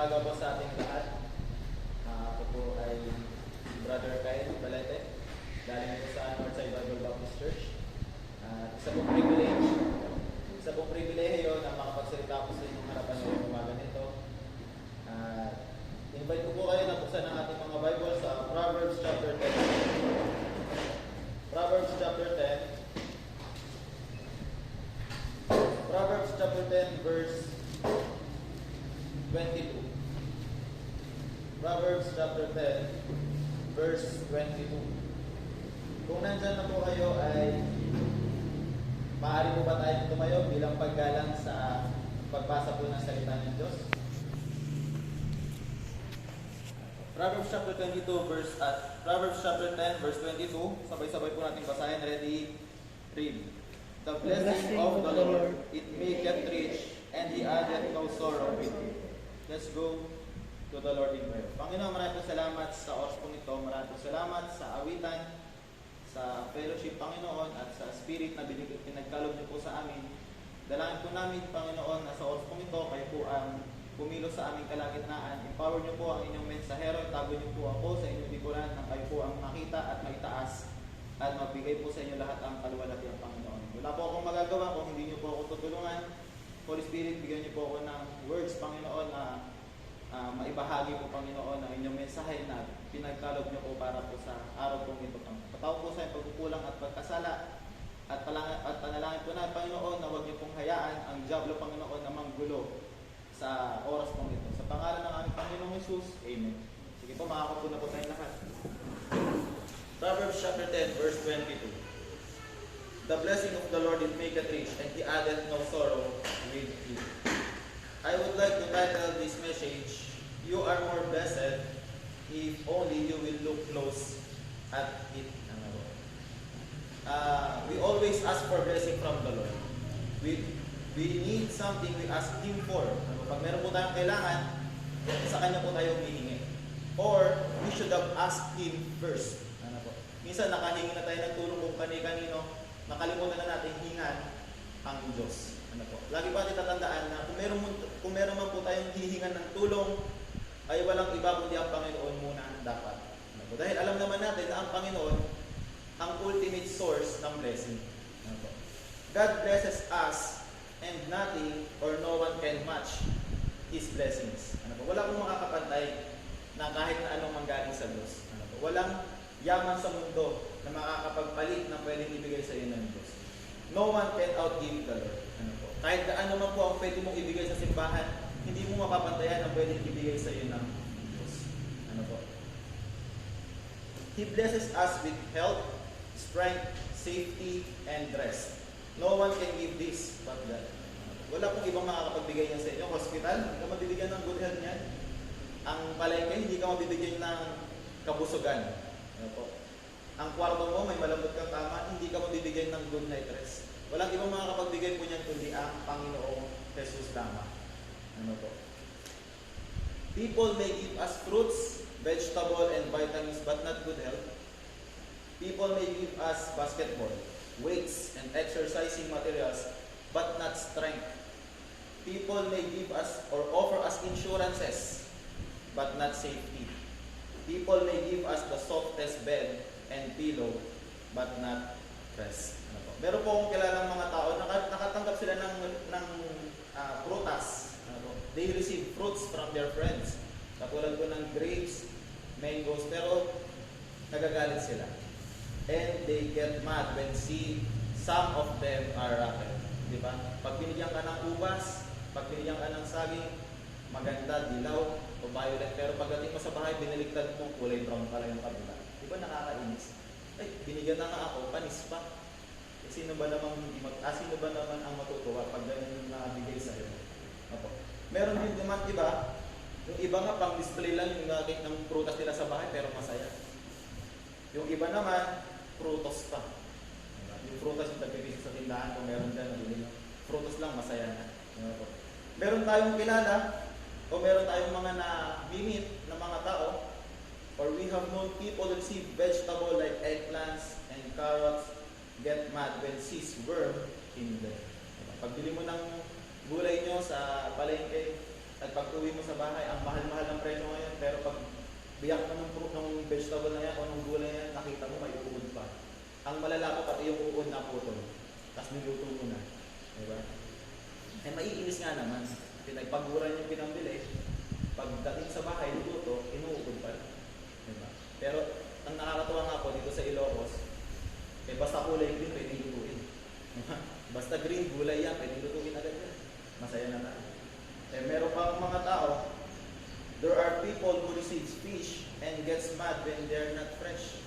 umaga po sa ating lahat. Ako po ay si Brother Kyle Balete, galing po sa Northside Bible Baptist Church. Isa pong pribilehiyo na makapagsalita po sa inyong harapan ngayong umaga nito. Invite ko po kayo na buksan ang ating mga Bible sa Proverbs chapter 10. Proverbs chapter 10. Proverbs chapter 10 verse 22. Proverbs chapter 10 verse 22. Kung nandyan na po kayo ay maaari po ba tayong tumayo bilang paggalang sa pagbasa po ng salita ng Diyos? Proverbs chapter 22 Proverbs chapter 10 verse 22. Sabay-sabay po natin basahin. Ready? Read. The blessing of the Lord, it maketh rich, and He addeth no sorrow with it. Let's go to the Lord in prayer. Panginoon, maraming salamat sa oras po nito. Maraming salamat sa awitan, sa fellowship, Panginoon, at sa spirit na pinagkalob niyo po sa amin. Dalangin po namin, Panginoon, na sa oras po nito, kayo po ang pumilos sa aming kalagitnaan. Empower niyo po ang inyong mensahero. Tago niyo po ako sa inyong likuran na kayo po ang makita at maitaas at magbigay po sa inyo lahat ang kaluwalhatian, Panginoon. Wala po akong magagawa kung hindi niyo po ako tutulungan. Holy Spirit, bigyan niyo po ako ng words, Panginoon, na maibahagi po, Panginoon, ang inyong mensahe na pinagkalob niyo po para po sa araw pong ito. Patawag po sa inyong pagkukulang at pagkasala at panalangin po na, Panginoon, na huwag niyo pong hayaan ang diablo, Panginoon, na manggulo sa oras pong ito. Sa pangalan ng aming Panginoong Jesus, Amen. Sige po, makakapo na po tayong lahat. Proverbs chapter 10, verse 22. The blessing of the Lord it maketh rich, and He addeth no sorrow with it. I would like to title this message, You Are More Blessed If Only You Will Look Close at It. We always ask for blessing from the Lord. We need something, we ask Him for. Pag meron po tayong kailangan, sa Kanya po tayo humihingi. Or, we should have asked Him first. Minsan nakahingi na tayo ng tulong kung kani-kanino, nakalimutan na natin hingan ang Diyos. Lagi pa natin tatandaan na kung meron man po tayong hihingan ng tulong, ay walang iba kundi ang Panginoon muna dapat. Dahil alam naman natin na ang Panginoon ang ultimate source ng blessing. God blesses us and nothing or no one can match His blessings. Wala pong makakapantay na kahit na anong manggaling sa Diyos. Walang yaman sa mundo na makakapagpalit na pwedeng ibigay sa iyo ng Diyos. No one can outgive the Lord. Kahit ano man po ang pwede mong ibigay sa simbahan, hindi mo mapapantayan ang pwedeng ibigay sa iyo ng Diyos. He blesses us with health, strength, safety, and rest. No one can give this but God. Wala pong ibang makakapagbigay niya sa inyo. Hospital, hindi ka mabibigyan ng good health niyan. Ang palengke, hindi ka mabibigyan ng kabusugan. Ang kwarto mo, may malambot kang kama, hindi ka mabibigyan ng good night rest. Walang ibang makakapagbigay po niyan kundi ang Panginoong Jesus lamang. People may give us fruits, vegetable, and vitamins, but not good health. People may give us basketball, weights, and exercising materials, but not strength. People may give us or offer us insurances, but not safety. People may give us the softest bed and pillow, but not rest. Meron po akong kilalang mga tao, nakatanggap sila ng prutas. They receive fruits from their friends. Katulad po ng grapes, mangoes, pero nagagalit sila. And they get mad when see some of them are rotten. Diba? Pag binigyan ka ng ubas, pag binigyan ka ng saging, maganda, dilaw, o violet. Pero pagdating mo sa bahay, biniligtad mo, kulay brown pala yung kabila. Diba nakakainis? Ay, binigyan na nga ako, panis pa. Sino ba naman ang matutuwa pag ganun yung nabigay sa iyo? Meron din naman iba, yung iba nga pang display lang yung nakakit ng prutas nila sa bahay pero masaya. Yung iba naman, prutos pa. Yung prutas yung nagbibigay sa tindahan kung meron dyan, prutos lang, masaya na. Meron tayong kilala, o meron tayong mga na-meet na mga tao, or we have known people receive vegetable like eggplants and carrots, get mad when sees worm in them. Pagbili mo ng gulay nyo sa palengke, At pag uwi mo sa bahay, ang mahal-mahal ng presyo ngayon, pero pag biyak mo ng vegetable na yan o ng gulay na yan, nakita mo may uod pa. Ang malala pa pati yung uod na putol. Tapos niluto mo na. Diba? Eh maiinis nga naman. Pinagpaguran yung pinambili. Pagdating sa bahay, luto, inuugod pa rin. Diba? Pero ang nakakatuwa nga po dito sa Ilocos, eh basta kulay green, pwede lutuin. Diba? Basta green, gulay yan, pwede lutuin agad yan. Masaya na tayo. Eh meron pa mga tao, there are people who receives fish and gets mad when they're not fresh.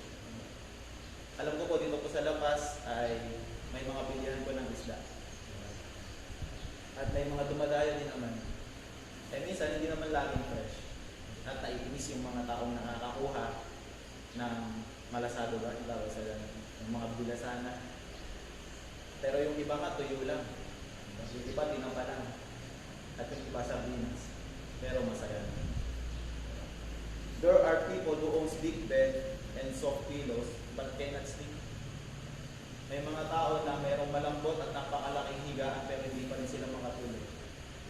Alam ko po, dito po sa labas ay may mga bilihan po ng isda. At may mga dumadayo din naman. Eh minsan, hindi naman laging fresh. At naiinis yung mga taong nakakakuha ng malasado ba? Yung tawag sa yung mga bilasana. Pero yung iba nga, tuyo lang. Yung iba, tinapa lang. At yung iba, sardinas. Pero masaya na. There are people who owns big bed and soft pillows but cannot sleep. May mga tao na mayroong malambot at napakalaking higaan pero hindi pa rin sila makatulog.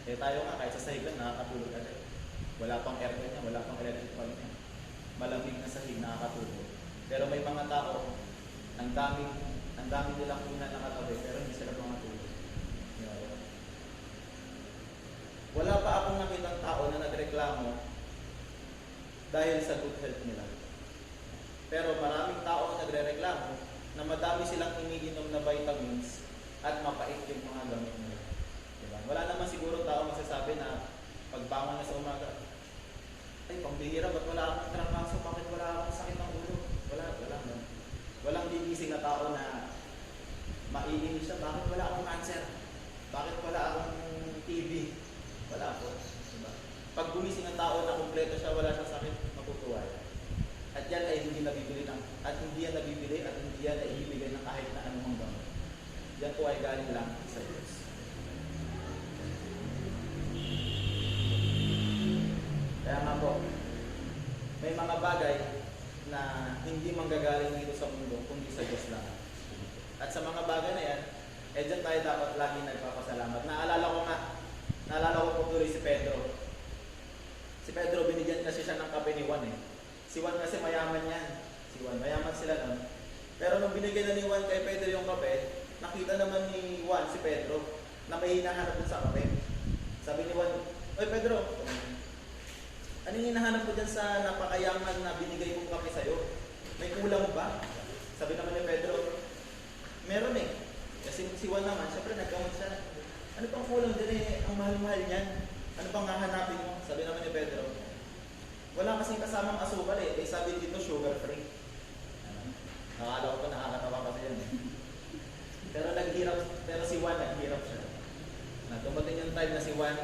Eh tayo nga kahit sa sahig lang nakakatulog agad. Wala pang aircon niya, wala pang electric fan niya. Malamig na sahig nakakatulog. Pero may mga tao, ang dami nilang una nakatabi pero hindi sila makatulog. Wala pa akong nakitang tao na nagreklamo dahil sa good health nila. Pero maraming tao ang nagrereklamo na madami silang iniinom na vitamins at mapait yung mga gamit nila. Diba? Wala naman siguro tao magsasabi na pagbangon na sa umaga, ay pambihira, ba't wala akong trangkaso, bakit wala akong sakit ng ulo? Wala. Walang gigising na tao na maiinis siya, bakit wala akong cancer? Bakit wala akong TB? Wala po. Diba? Pag gumising ang tao na kumpleto siya, wala siyang sakit, matutuwa yan. At yan ay hindi nabibili at hindi yan nabibili at hindi yan ay ibibigay ng kahit na anumang gamot. Yan po ay galing lang sa Diyos. Kaya nga po, may mga bagay na hindi manggagaling dito sa mundo kundi sa Diyos lang. At sa mga bagay na yan, eh dyan tayo dapat lagi nagpapasalamat. Naalala ko po tuloy si Pedro. Si Pedro, binigyan kasi siya ng kape ni Juan eh. Si Juan kasi mayaman yan. Mayaman sila nun. Pero nung binigyan na ni Juan kay Pedro yung kape, nakita naman ni Juan si Pedro na may hinahanap dun sa kape. Sabi ni Juan, "Oy Pedro, ano yung hinahanap mo dyan sa napakayaman na binigay kong kape sa'yo? May kulang ba?" Sabi naman ni Pedro, "Meron eh." Kasi si Juan naman, syempre nagkamot siya. "Ano pang kulang dyan eh? Ang mahal-mahal niyan. Ano pang hahanapin mo?" Sabi naman ni Pedro, "Wala kasing kasamang asukal eh. Sabi dito, sugar free." Nakakalaw ko, nakakatawa kasi yan eh. Pero si Juan naghirap siya. Dumating yung time na si Juan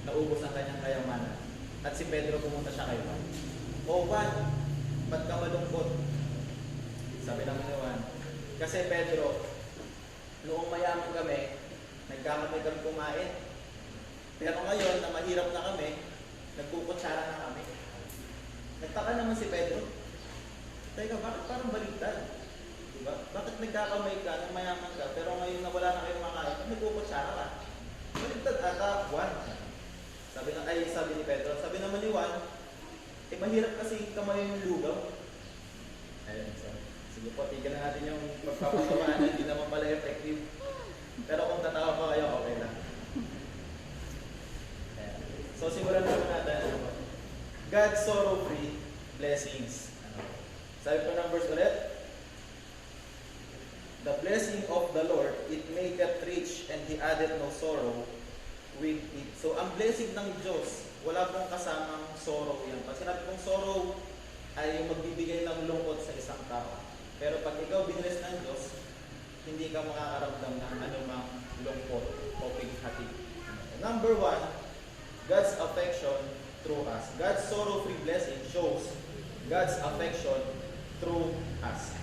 naubos ang kanyang kayamanan. At si Pedro pumunta siya kay Juan. "O Juan, ba't ka malungkot?" Sabi naman ni Juan, "Kasi Pedro, noong mayaman kami, nagkakamay kami kumain. Pero ngayon na mahirap na kami, nagkukutsara na kami." Nagtaka naman si Pedro. Teka, bakit parang baliktad? Diba? Bakit nagkakamay ka, nang mayaman ka, pero ngayon na wala na kayong makain, nagkukutsara ka? Baliktad ata, Juan. Sabi ni Pedro. Sabi naman ni Juan, eh mahirap kasi kamay yung lugaw. Ayun, sige po, tignan na natin yung pagpapatamaan, hindi naman pala effective. Pero kung tatawa pa kayo, okay lang. So simulan naman natin. God's sorrow-free blessings. Sabi po ng verse ulit, "The blessing of the Lord, it maketh rich, and He addeth no sorrow with it." So ang blessing ng Diyos, wala pong kasamang sorrow yan. Pag sinabi pong sorrow, ay magbibigay ng lungkot sa isang tao. Pero pag ikaw binless ng Diyos, hindi ka makakaramdam ng anumang lungkot o pighati. Number 1, God's affection through us. God's sorrow-free blessing shows God's affection through us.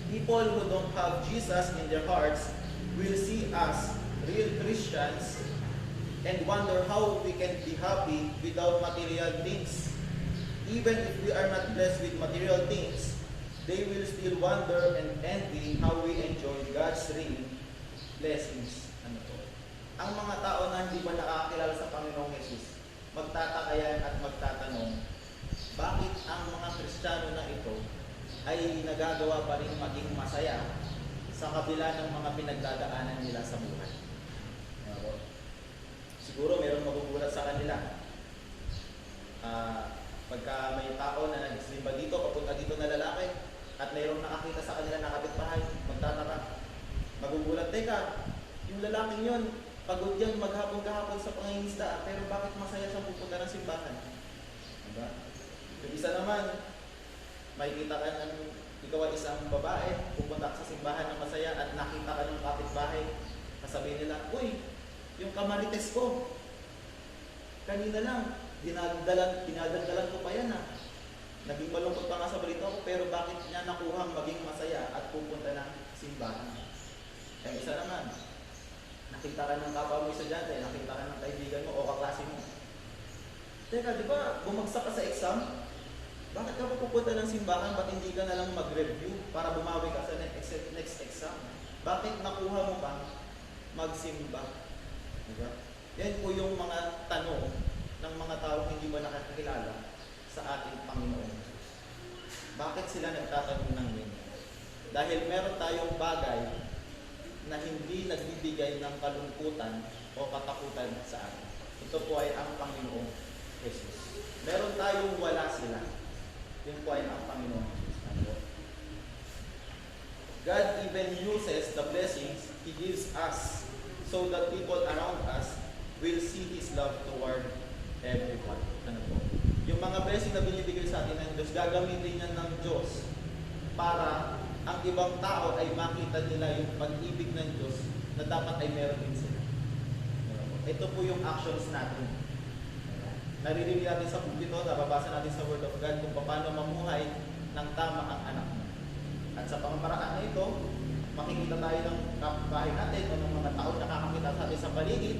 People who don't have Jesus in their hearts will see us, real Christians, and wonder how we can be happy without material things. Even if we are not blessed with material things, they will still wonder and envy how we enjoy God's real blessings. Ano po? Ang mga tao na hindi ba nakakakilala sa Panginoong Jesus, magtataka yan at magtatanong, bakit ang mga Kristiyano na ito ay nagagawa pa rin maging masaya sa kabila ng mga pinagdadaanan nila sa buhay? Siguro mayroong magugulat sa kanila. Pagka may tao na nagsimba dito, papunta dito na lalaki, at mayroong nakakita sa kanila na kapitbahay, magtataka. Magugulat, teka, yung lalaking yun, pagod yan maghapon kahapon sa pangingisda, pero bakit masaya siyang pupunta ng simbahan? Diba? Yung isa naman, makikita ka ng ikaw ay isang babae, pupunta ka sa simbahan ng masaya at nakita ka ng kapitbahay, sasabihin nila, uy, yung kamarites ko, kanina lang, dinadagdalan ko pa yan ah. Naging malungkot pa nga sa balita ko, pero bakit niya nakuhang maging masaya at pupunta ng simbahan? Yung isa naman, nakita ka ng kapwa mo estudyante, nakita ka ng kaibigan mo o kaklase mo. Teka, di ba bumagsak ka sa exam? Bakit ka pupunta ng simbahan? Ba't hindi ka na lang mag-review para bumawi ka sa next exam? Bakit nakuha mo pa magsimba? Diba? Yan po yung mga tanong ng mga taong hindi ba nakakilala sa ating Panginoon. Bakit sila nagtatanong ng ganyan? Dahil meron tayong bagay na hindi nagbibigay ng kalungkutan o katakutan sa atin. Ito po ay ang Panginoong Jesus. Meron tayong wala sila. Yun po ay ang Panginoong Jesus. God even uses the blessings He gives us so that people around us will see His love toward everyone. Ano po? Yung mga blessing na binibigay sa atin ng Diyos, gagamitin yan ng Diyos para ang ibang tao ay makita nila yung pag-ibig ng Diyos na dapat ay meron din sila. Ito po yung actions natin. Naririnig natin sa pulpito, nababasa natin sa Word of God kung paano mamuhay ng tama ang anak mo. At sa pamamaraan na ito, makikita tayo ng kapitbahay natin o ng mga tao nakakakita sa atin sa paligid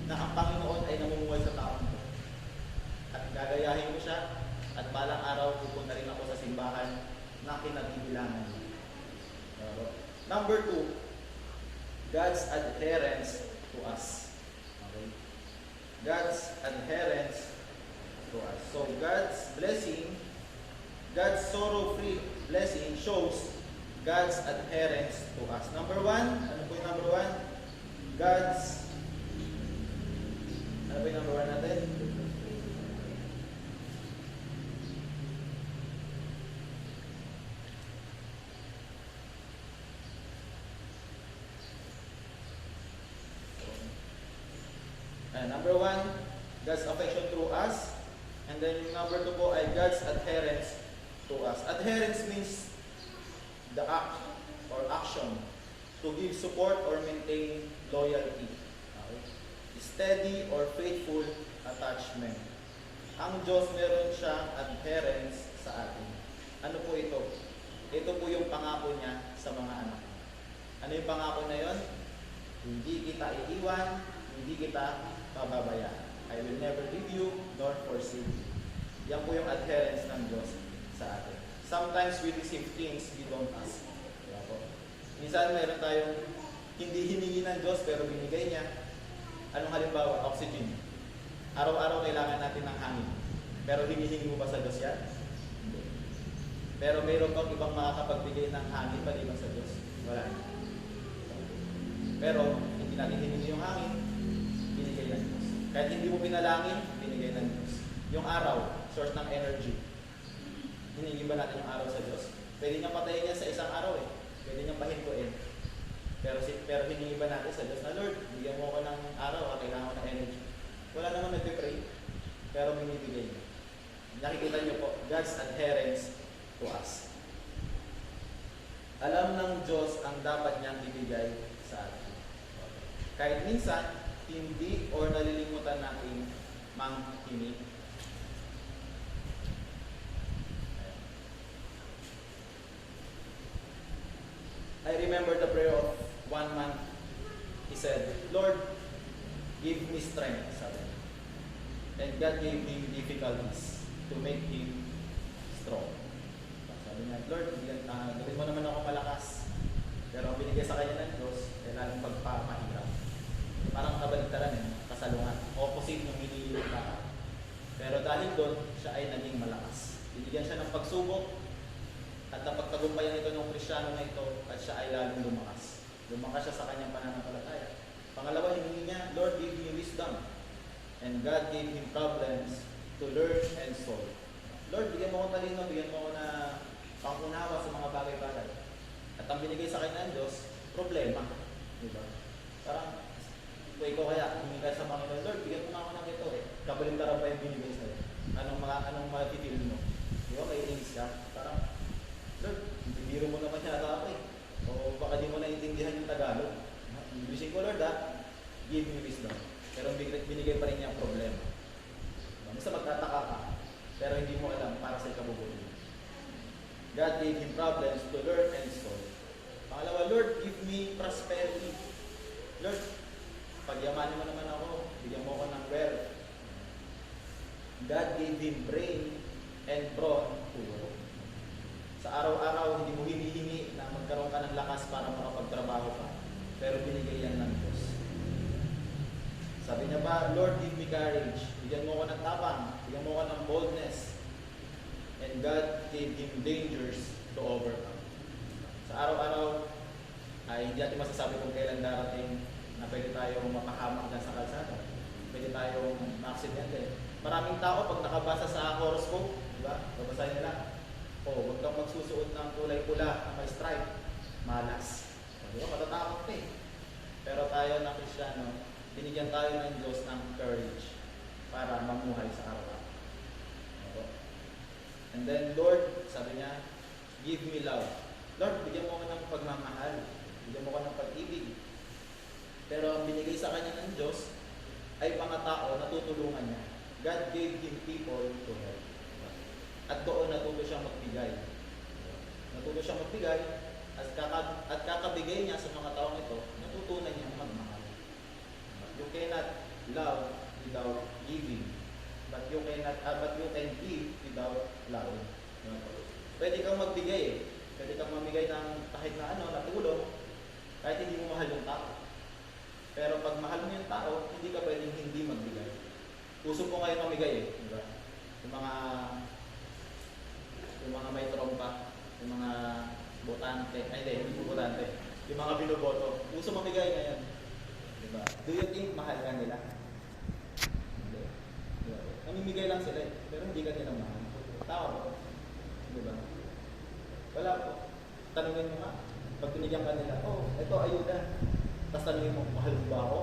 na ang Panginoon ay namumuhay sa tao nito. At gagayahin ko siya at balang araw pupunta rin ako sa simbahan na kinabibilangan. Number 2, God's adherence to us. Okay? God's adherence to us. So God's blessing, God's sorrow-free blessing shows God's adherence to us. Number 1, ano po yung number 1? Ano po yung number 1 natin? Number 1, God's affection through us. And then yung number 2 po ay God's adherence to us. Adherence means the act or action to give support or maintain loyalty. Okay? Steady or faithful attachment. Ang Diyos meron siyang adherence sa atin. Ano po ito? Ito po yung pangako niya sa mga anak. Ano yung pangako na yon? Hindi kita iiwan, hindi kita pababayaan. I will never leave you nor forsake you. Yan po yung adherence ng Diyos sa atin. Sometimes we receive things we don't ask. Diba po? Minsan meron tayong hindi hiningi ng Diyos pero binigay niya. Anong halimbawa? Oxygen. Araw-araw kailangan natin ng hangin. Pero hinihingi mo ba sa Diyos yan? Hindi. Pero mayroon bang ibang makakapagbigay ng hangin maliban sa Diyos? Wala. Pero hindi natin hiningi yung hangin, binigay ng Diyos. Kahit hindi mo pinalangin, binigay ng Diyos. Yung araw, source ng energy. Hiningi ba natin yung araw sa Diyos? Pwede niyang patayin yan sa isang araw eh. Pwede niyang pahintuin. Pero hiningi ba natin sa Diyos na, Lord, bigyan mo ako ng araw, kailangan ko ng energy. Wala naman nagpipray, pero binibigay niya. Nakikita niyo po, God's adherence to us. Alam ng Diyos ang dapat niyang ibigay sa atin. Kahit minsan, hindi or nalilimutan natin manghinig. I remember the prayer of one man. He said, Lord, give me strength, sabi niya. And God gave him difficulties to make him strong. Sabi niya, Lord, gawin mo naman ako malakas. Pero ang binigay sa kanya ng Diyos ay lalong pagpapahirap. Parang binigyan siya ng pagsubok, at napagtagumpayan ito ng Kristiyano na ito, at siya ay lalong lumakas. Lumakas siya sa kanyang pananampalataya. Pangalawa, hiningi niya, Lord, give me wisdom. And God gave him problems to learn and solve. Lord, bigyan mo ko talino, bigyan mo ko na pangunawa sa mga bagay-bagay. At ang binigay sa kanya ng Diyos, problema. Diba? Parang, kung ikaw kaya, humingi ka sa Panginoon, Lord, bigyan mo na ako ng ito eh. Kabalimtaran pa yung binigay sa'yo. Anong matipil mo? Di ba, may inis ka? Parang, Lord, biro mo naman yata ako eh. O baka di mo naiintindihan yung Tagalog. Inglesin ko, Lord give me wisdom. Pero binigay pa rin niya ang problema. Basta magtataka ka, pero hindi mo alam para sa ikabubuti. God gave him problems to learn and solve. Pangalawa, Lord, give me prosperity. Lord, pagyamanin mo naman ako, bigyan mo ako ng wealth. God gave him brain and brawn to work. Sa araw-araw, hindi mo hinihingi na magkaroon ka ng lakas para makapagtrabaho ka. Pero binigay yan ng Diyos. Sabi niya pa, Lord, give me courage. Bigyan mo ko ng tapang. Bigyan mo ko ng boldness. And God gave him dangers to overcome. Sa araw-araw, ay hindi natin masasabi kung kailan darating na pwede tayong mapahamak dyan sa kalsada. Pwede tayong ma-aksidente. Maraming tao, pag nakabasa sa horoscope, diba? Babasahin nila, huwag kang magsusuot ng kulay pula na may stripe. Malas. Diba? Matatakot ka eh. Pero tayo na Kristiyano, binigyan tayo ng Diyos ng courage para mamuhay sa araw-araw. And then, Lord, sabi niya, give me love. Lord, bigyan mo ko ng pagmamahal. Bigyan mo ko ng pag-ibig. Pero ang binigay sa kanya ng Diyos ay mga tao na tutulungan niya. God gave him people to help. At doon natuto siyang magbigay. Natuto siyang magbigay at kakabigay niya sa mga taong ito, natutunan niyang magmahal. You cannot love without giving. But you can give without loving. Pwede kang magbigay eh. Pwede kang mamigay ng kahit na na tulong, kahit hindi mo mahal yung tao. Pero pag mahal mo yung tao, hindi ka pwedeng hindi magbigay. Uso po ngayon mamigay eh. Diba? Yung mga may trompa, yung mga botante, hindi botante. Yung mga binoboto, uso mamigay ngayon. Diba? Do you think mahal ka nila? Hindi. Diba? Namimigay lang sila eh, pero hindi ka nila mahal. Tama po. Diba? Wala po. Tanungin mo nga. Pag tinigyan ka nila, ito ayuda. Tapos tanungin mo, mahal mo ba ako?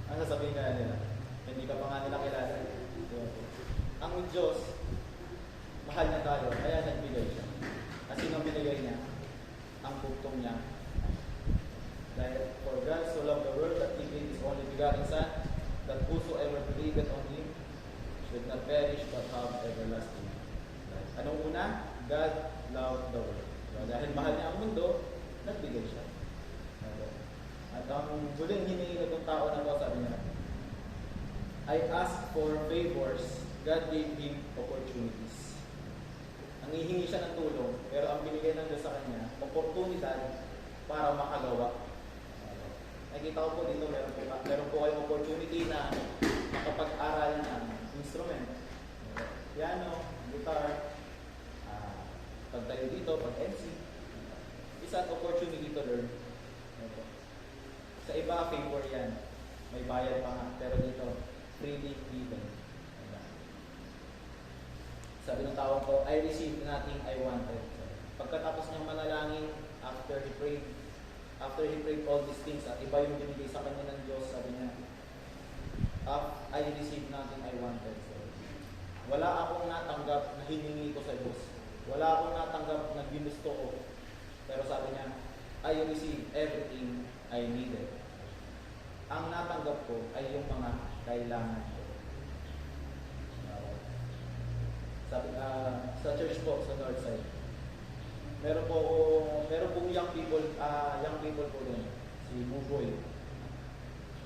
Ang sasabihin ka nila, hindi ka pa nga nila kilala. Diba? Ang Diyos, mahal niya tayo, kaya nagbigay siya. Kasi nang binigay niya, ang bugtong niya. Dahil, for God so loved the world that He gave His only begotten Son, that whosoever believeth on Him should not perish but have everlasting life. Anong una? God loved the world. Dahil mahal niya ang mundo, nagbigay siya. At ang huling hiningi ng tao na ito, sabi niya, I asked for favors, God gave him opportunities. Nangihingi siya ng tulong, pero ang binigay ng Diyos sa kanya, oportunidad para makagawa. Nakikita ko po dito, meron po kayong opportunity na makapag-aral ng instrument. Piano, guitar, pag tayo dito, pag MC. Isang opportunity to learn. Sa iba, favor yan. May bayad pa nga. Pero dito, freely given. Sabi ng tawag ko, I received nothing I wanted. Pagkatapos niyang manalangin, after he prayed all these things, at iba yung binigay sa kanya ng Diyos, sabi niya, I received nothing I wanted. So, wala akong natanggap na hiningi ko sa Diyos. Wala akong natanggap na ginusto ko. Pero sabi niya, I received everything I needed. Ang natanggap ko ay yung mga kailangan ko. Sabi sa church po, sa north side, meron pong young people po doon, si Buboy.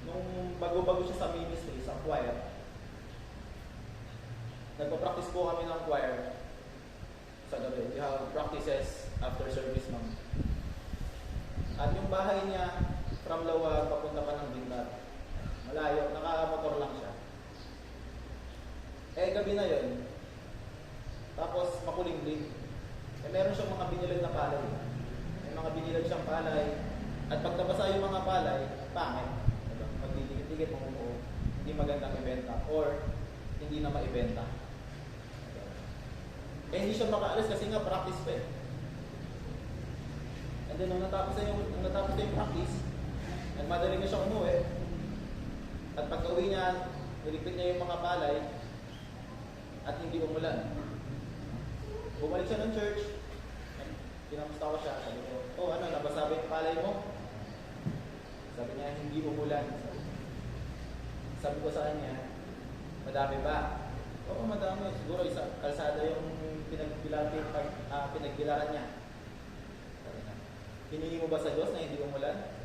Nung bago-bago siya sa ministry, sa choir, nagpa-practice po kami ng choir sa gabi. We have practices after service ma'am. At yung bahay niya, from Lawag, papunta pa ng Bintat. Malayo, nakamotor lang siya. Gabi na yon. tapos makulimlim. Eh, meron siyang mga binilad na palay. May mga binilad siyang palay. At pag nabasa yung mga palay, pangit. Diba? Magdidikit-dikit, mamumuo. Hindi magandang ibenta. Or, hindi na maibenta. Eh, hindi siya makaalis kasi nga practice pa eh. And then, nung natapos na yung practice, nagmadali na siya umuwi. At pagka-uwi niya, nilipit niya yung mga palay at hindi umulan. Bumalik siya ng church. Kinamusta ko siya. Sabi ko, oh ano, nabasa ba yung palay mo? Sabi niya, hindi umulan. Sabi ko sa kanya, madami ba? Oo, madami. Siguro isa, kalsada yung pinagbilaran niya. Sabi niya, hiningi mo ba sa Diyos na hindi umulan?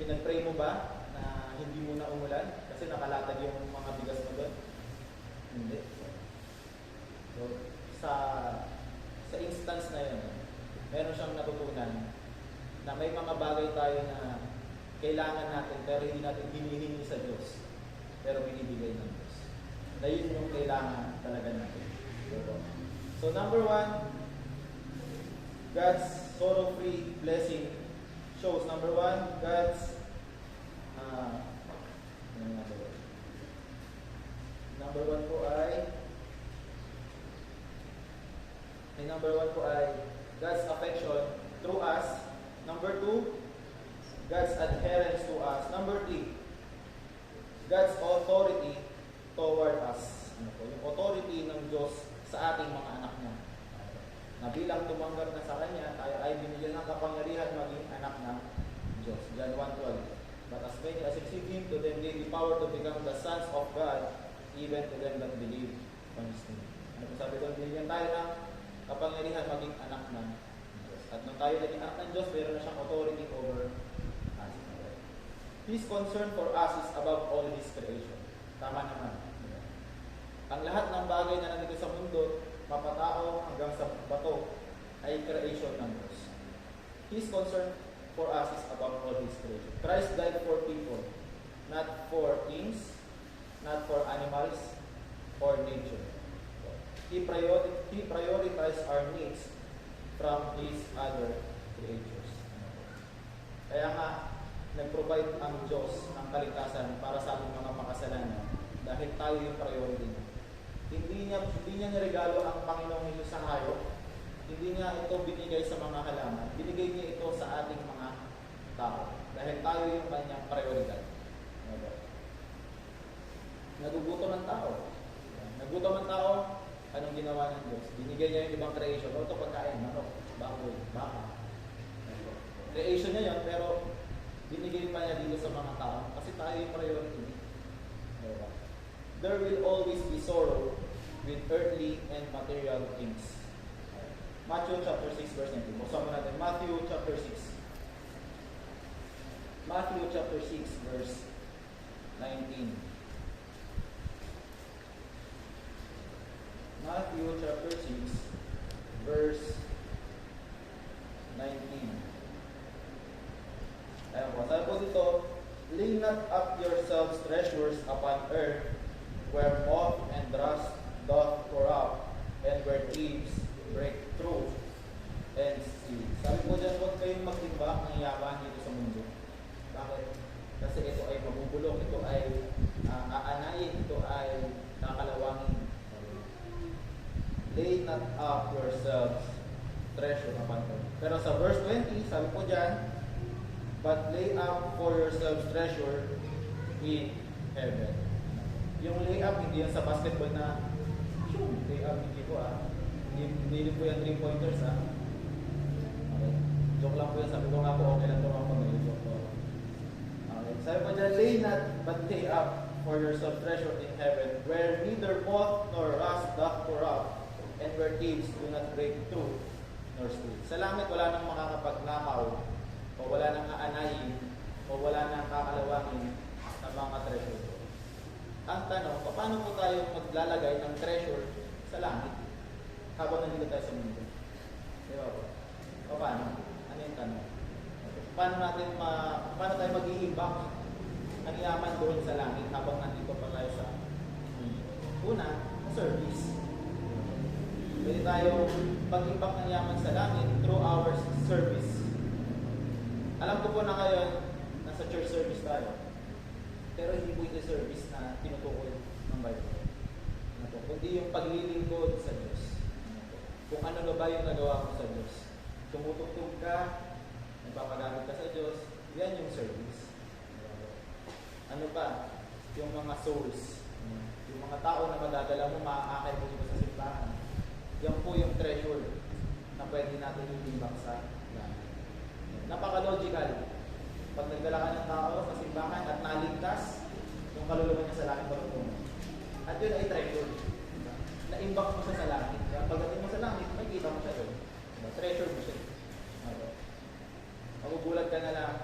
Pinag-pray mo ba na hindi muna umulan? Kasi nakalatag yung mga bigas mo doon? Hindi. So, sa instance na yun, meron siyang natutunan na may mga bagay tayo na kailangan natin pero hindi natin hinihingi sa Diyos. Pero binibigay ng Diyos. Na yun yung kailangan talaga natin. So number 1, God's sorrow-free blessing shows. Number 1, God's number 1 po ay God's affection through us. Number 2, God's adherence to us. Number 3, God's authority toward us. Ano po? Yung authority ng Diyos sa ating mga anak niya. Na bilang tumanggap na sa Kanya, tayo ay binigyan ng kapangyarihan maging anak ng Diyos. John 1:12. But as many as receive Him, to them gave the power to become the sons of God, even to them that believe on His name. Ano po sabi doon? Binigyan tayo ng kapangyarihan maging anak ng Diyos. At nung tayo naging anak ng Diyos, meron na siyang authority over us. His concern for us is above all His creation. Tama naman. Ang lahat ng bagay na nandito sa mundo, mapatao hanggang sa bato, ay creation ng Diyos. His concern for us is above all His creation. Christ died for people, not for things, not for animals, or nature. He prioritized our needs from His other creatures. Kaya nga, nag-provide ang Diyos ng kaligtasan para sa ating mga makasalanan dahil tayo yung priority niya. Hindi niya niregalo ang Panginoong Hesus sa hayop. Hindi niya ito binigay sa mga halaman. Binigay niya ito sa ating mga tao. Dahil tayo yung kanyang prioridad. Nagugutom ang tao. Nagutom ang tao, anong ginawa ng Diyos? Binigay niya yung ibang creation. O ito pagkain, manok, baboy, baka. Creation niya yun, pero binigay pa niya dito sa mga tao. Kasi tayo yung priority. There will always be sorrow with earthly and material things. Matthew chapter 6 verse 19. Buksan mo natin. Matthew chapter 6. Matthew chapter 6 verse 19. Matthew chapter 6 verse 19. Ayan po. Sabi po dito, lay not up yourselves treasures upon earth, where moth and rust doth corrupt, and where thieves break through and steal. Sabi po dyan, huwag kayong magtimbang ng yaman dito sa mundo. Bakit? Kasi ito ay mabubulok, ito ay aanayin, ito ay kakalawangin. Lay not up yourselves treasure upon earth. Pero sa verse 20, sabi po dyan, but lay up for yourselves treasure in heaven. Yung lay up, hindi yan sa basketball na lay up, hindi po hindi po yan 3-pointers Okay. Joke lang po yan. Sabi ko nga po, okay lang ito mga pag-joke po. Okay. Sabi po dyan, lay not, but lay up for yourself treasure in heaven, where neither moth nor rust doth corrupt, and where thieves do not break through nor steal. Sa langit, wala nang makakapagnakaw, o wala nang aanayin, o wala nang kakalawangin ng mga treasure. Ang tanong, paano po tayo maglalagay ng treasure sa langit habang nandito tayo sa mundo? Di ba po? Paano? Ano yung tanong? Paano tayo mag-iimbak ng yaman doon sa langit habang nandito pa tayo sa mundo? Una, service. Pwede tayo tayong mag-impact ng yaman sa langit through our service. Alam ko po na ngayon, nasa church service tayo. Pero hindi po ito service na tinutukoy ng Bible. Ano po? Kundi yung paglilingkod sa Diyos. Ano po? Kung ano na ba yung nagawa mo sa Diyos. Tumutugtog ka, nagpapagamit ka sa Diyos, yan yung service. Ano pa? Yung mga souls. Yung mga tao na madadala mo, maaakay mo dito sa simbahan. Yan po yung treasure na pwede natin ilimbak sa langit. Napaka-logical. Pag nagdala ka ng tao sa simbahan at naligtas, yung kaluluwa niya sa langit patungo. At yun ay treasure. Na-imbak mo siya sa langit. Kaya pagdating mo sa langit, makikita mo siya doon. Treasure mo siya. Magugulat ka na lang.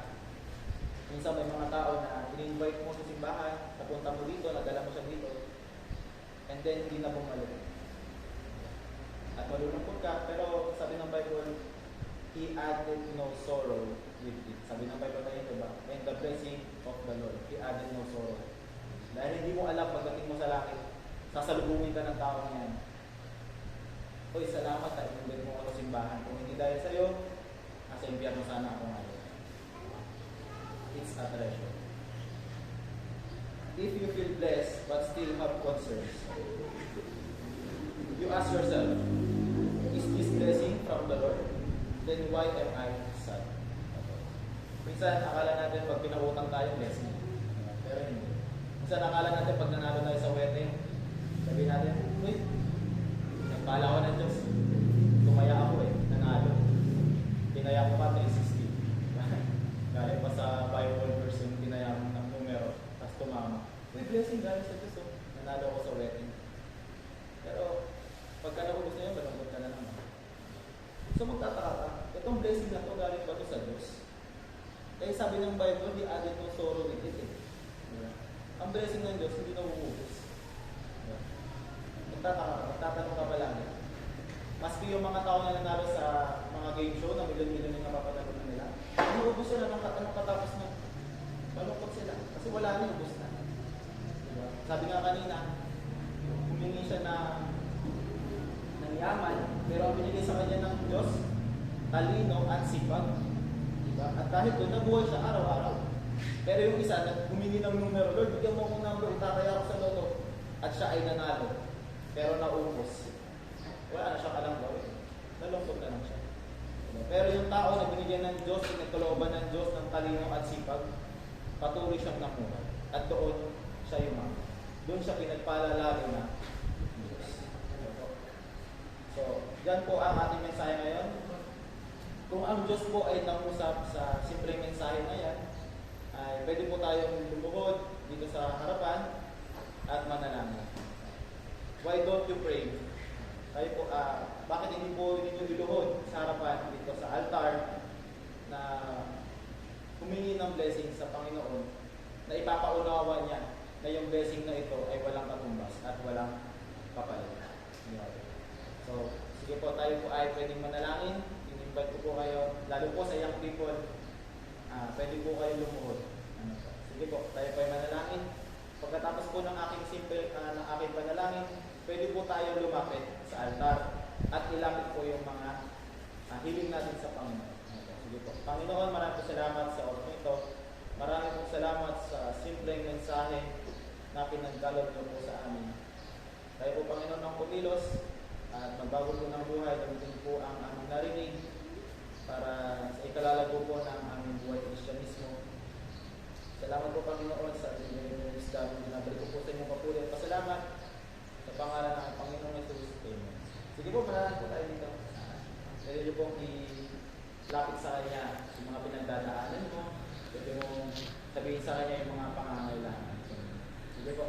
Minsan may mga tao na in-invite mo sa simbahan, napunta mo dito, nadala mo siya dito, and then hindi na bumalik. At malulungkot ka, pero sabi ng Bible, He added no sorrow with it. Sabi ng Bible tayo, diba? And the blessing of the Lord, He added no sorrow. Dahil hindi mo alam pagdating mo sa langit, sasalubungin ka ng tao niyan. Hoy, salamat na in-invite mo ako sa simbahan. Kung hindi dahil sa'yo, nasa impyerno sana ako ngayon. It's a treasure. If you feel blessed but still have concerns, you ask yourself, is this blessing from the Lord? Then why am I sad? Minsan akala natin pag pinautang tayo blessing. Pero hindi. Minsan akala natin pag nanalo tayo sa wedding, sabihin natin, uy, nagpala ko ng Diyos. Tumaya ako nanalo. Tinaya ko pa 360. Galing pa sa Bible verse yung tinaya mo ng numero, tapos tumama. Uy, blessing galing sa Diyos. Nanalo ko sa wedding. Pero pagka naubos na yun, malungkot ka na naman. So magtataka ka, itong blessing na to galing ba ito sa Diyos? Kaya sabi ng Bible, He added no sorrow with it. Ang blessing ng Diyos, hindi nauubos. Magtatanong ka palagi. Maski yung mga tao na nanalo sa mga game show na milyon-milyon yung napapanalunan nila, nauubos sila ng katapos na malungkot sila. Kasi wala na, ubos na. Diba? Sabi nga kanina, humingi siya ng yaman, pero ang binigay sa kanya ng Diyos, talino at sipag. Diba? At kahit doon, nabuhay siya araw-araw. Pero yung isa, humingi ng numero, Lord, bigyan mo akong number, itataya ako sa loto. At siya ay nanalo. Pero naubos. Wala na siya kalang gawin. Nalungkot na lang siya. Pero yung tao na binigyan ng Diyos, nagkalooban ng Diyos ng talino at sipag, patuloy siyang namuhay. At doon siya yumaman. Doon siya pinagpala lalo na Diyos. So, dyan po ang ating mensahe ngayon. Kung ang Diyos po ay nangusap sa simpleng mensahe na yan, ay pwede po tayong lumuhod dito sa harapan at manalangin. Why don't you pray? Tayo po, bakit hindi po ninyo iluhod sa harapan dito sa altar na humingi ng blessing sa Panginoon na ipapaunawa niya na yung blessing na ito ay walang katumbas at walang kapalit. So, sige po, tayo po ay pwedeng manalangin. In-invite ko po kayo, lalo po sa young people, pwede po kayo lumuhod. Sige po, tayo po ay manalangin. Pagkatapos po ng aking simple, ng aking panalangin, pwede po tayo lumapit sa altar at ilapit po yung mga hiling natin sa Panginoon. Sige po. Panginoon, maraming salamat sa oras ito. Maraming po salamat sa simpleng mensahe na pinagkalog niyo po sa amin. Tayo po, Panginoon, ng kumilos at magbago po ng buhay, gamitin po ang aming narinig para sa ikalalago po ng aming buhay Kristyanismo. Salamat po, Panginoon, sa ating wisdom. Binabalik ko po sa inyong papuri at pasalamat sa pangalan ng Panginoon Jesus. Amen. Sige po, manalangin po tayo dito. Pwede niyo pong ilapit sa Kanya yung mga pinagdadaanan mo. Pwede mo sabihin sa Kanya yung mga pangangailangan. Sige po.